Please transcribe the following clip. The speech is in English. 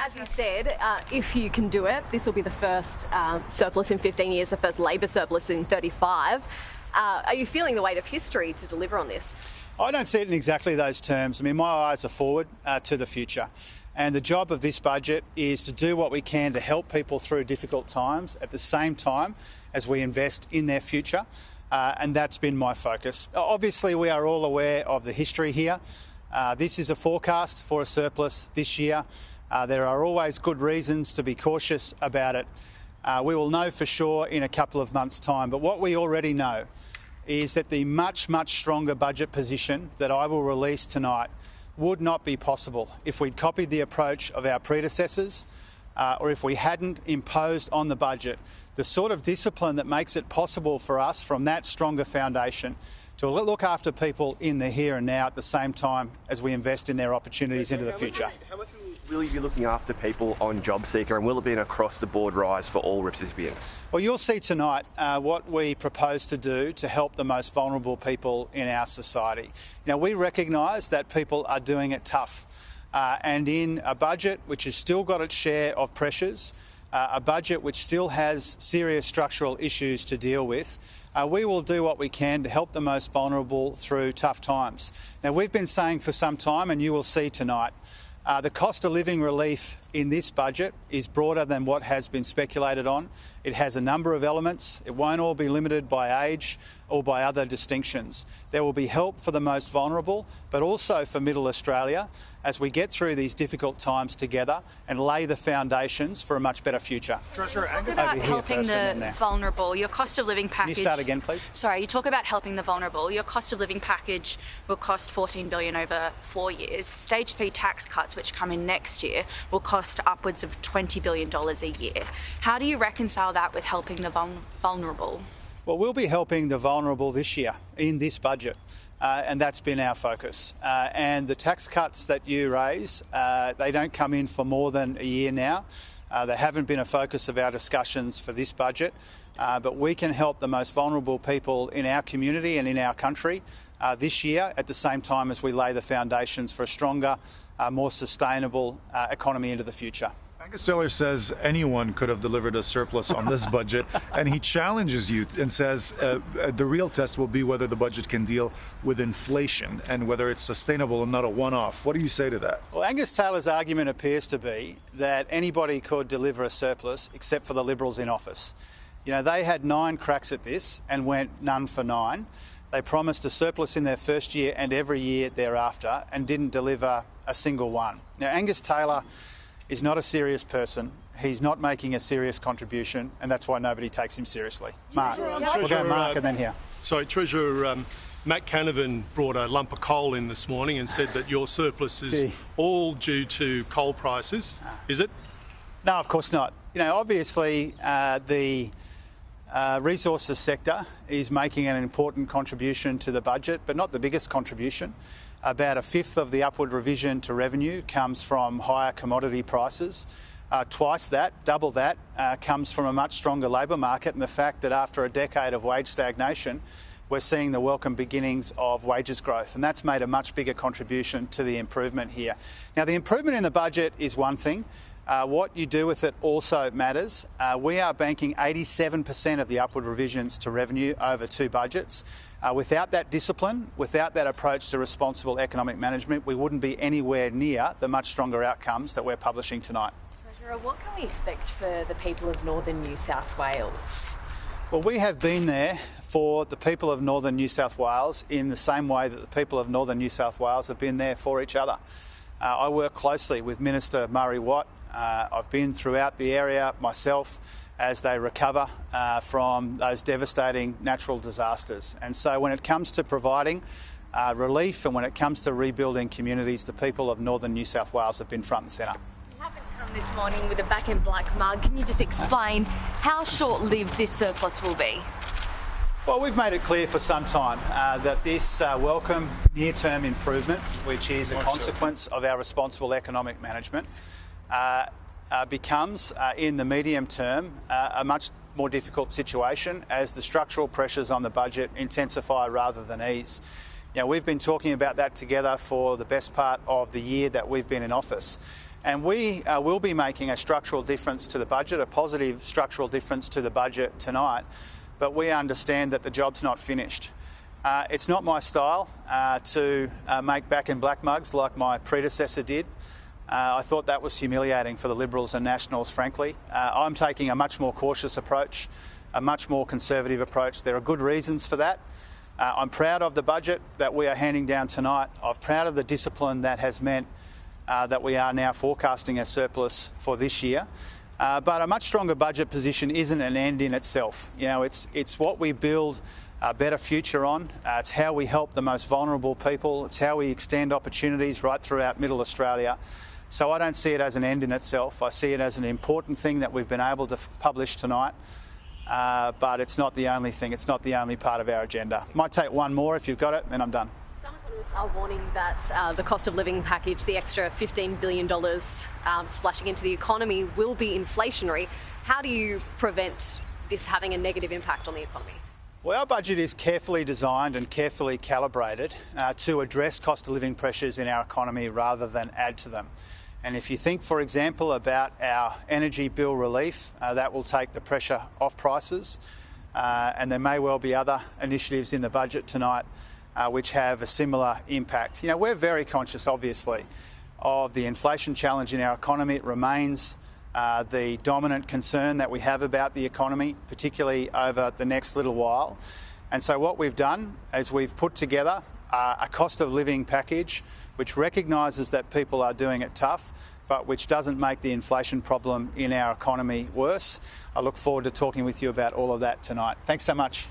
as you said, if you can do it, this will be the first surplus in 15 years, the first Labor surplus in 35. Are you feeling the weight of history to deliver on this? I don't see it in exactly those terms. I mean, my eyes are forward to the future. And the job of this budget is to do what we can to help people through difficult times at the same time as we invest in their future. And that's been my focus. Obviously, we are all aware of the history here. This is a forecast for a surplus this year. There are always good reasons to be cautious about it. We will know for sure in a couple of months' time. But what we already know is that the much, much stronger budget position that I will release tonight would not be possible if we'd copied the approach of our predecessors or if we hadn't imposed on the budget the sort of discipline that makes it possible for us from that stronger foundation to look after people in the here and now at the same time as we invest in their opportunities into the future. How much will you be looking after people on JobSeeker, and will it be an across-the-board rise for all recipients? Well, you'll see tonight what we propose to do to help the most vulnerable people in our society. Now, we recognise that people are doing it tough, and in a budget which has still got its share of pressures, a budget which still has serious structural issues to deal with, we will do what we can to help the most vulnerable through tough times. Now, we've been saying for some time, and you will see tonight, the cost of living relief in this budget is broader than what has been speculated on. It has a number of elements. It won't all be limited by age or by other distinctions. There will be help for the most vulnerable, but also for Middle Australia as we get through these difficult times together and lay the foundations for a much better future. Treasurer, talk about helping the vulnerable. Your cost of living package... Can you start again, please? Sorry, you talk about helping the vulnerable. Your cost of living package will cost $14 billion over 4 years. Stage 3 tax cuts, which come in next year, will cost upwards of $20 billion a year. How do you reconcile that with helping the vulnerable? Well, we'll be helping the vulnerable this year in this budget. And that's been our focus. And the tax cuts that you raise, they don't come in for more than a year now. They haven't been a focus of our discussions for this budget. But we can help the most vulnerable people in our community and in our country this year at the same time as we lay the foundations for a stronger, more sustainable economy into the future. Angus Taylor says anyone could have delivered a surplus on this budget, and he challenges you and says the real test will be whether the budget can deal with inflation and whether it's sustainable and not a one-off. What do you say to that? Well, Angus Taylor's argument appears to be that anybody could deliver a surplus except for the Liberals in office. You know, they had 9 cracks at this and went none for 9. They promised a surplus in their first year and every year thereafter and didn't deliver a single one. Now, Angus Taylor is not a serious person. He's not making a serious contribution, and that's why nobody takes him seriously. Mark. We'll go Mark and then here. Sorry, Treasurer, Matt Canavan brought a lump of coal in this morning and said that your surplus is all due to coal prices. Is it? No, of course not. You know, obviously the resources sector is making an important contribution to the budget, but not the biggest contribution. About 1/5 of the upward revision to revenue comes from higher commodity prices. Twice that, double that, comes from a much stronger labour market and the fact that after a decade of wage stagnation, we're seeing the welcome beginnings of wages growth, and that's made a much bigger contribution to the improvement here. Now, the improvement in the budget is one thing. What you do with it also matters. We are banking 87% of the upward revisions to revenue over 2 budgets. Without that discipline, without that approach to responsible economic management, we wouldn't be anywhere near the much stronger outcomes that we're publishing tonight. Treasurer, what can we expect for the people of northern New South Wales? Well, we have been there for the people of northern New South Wales in the same way that the people of northern New South Wales have been there for each other. I work closely with Minister Murray Watt. I've been throughout the area myself as they recover from those devastating natural disasters. And so when it comes to providing relief and when it comes to rebuilding communities, the people of northern New South Wales have been front and centre. You haven't come this morning with a back in black mug. Can you just explain how short-lived this surplus will be? Well, we've made it clear for some time that this welcome near-term improvement, which is a consequence of our responsible economic management, becomes, in the medium term, a much more difficult situation as the structural pressures on the budget intensify rather than ease. You know, we've been talking about that together for the best part of the year that we've been in office. And we will be making a structural difference to the budget, a positive structural difference to the budget tonight, but we understand that the job's not finished. It's not my style to make back in black mugs like my predecessor did. I thought that was humiliating for the Liberals and Nationals, frankly. I'm taking a much more cautious approach, a much more conservative approach. There are good reasons for that. I'm proud of the budget that we are handing down tonight. I'm proud of the discipline that has meant that we are now forecasting a surplus for this year. But a much stronger budget position isn't an end in itself. You know, it's what we build a better future on. It's how we help the most vulnerable people. It's how we extend opportunities right throughout Middle Australia. So I don't see it as an end in itself. I see it as an important thing that we've been able to publish tonight. But it's not the only thing. It's not the only part of our agenda. Might take one more if you've got it, then I'm done. Some economists are warning that the cost of living package, the extra $15 billion splashing into the economy, will be inflationary. How do you prevent this having a negative impact on the economy? Well, our budget is carefully designed and carefully calibrated to address cost of living pressures in our economy rather than add to them. And if you think, for example, about our energy bill relief, that will take the pressure off prices. And there may well be other initiatives in the budget tonight which have a similar impact. You know, we're very conscious, obviously, of the inflation challenge in our economy. It remains the dominant concern that we have about the economy, particularly over the next little while. And so what we've done is we've put together a cost of living package which recognises that people are doing it tough, but which doesn't make the inflation problem in our economy worse. I look forward to talking with you about all of that tonight. Thanks so much.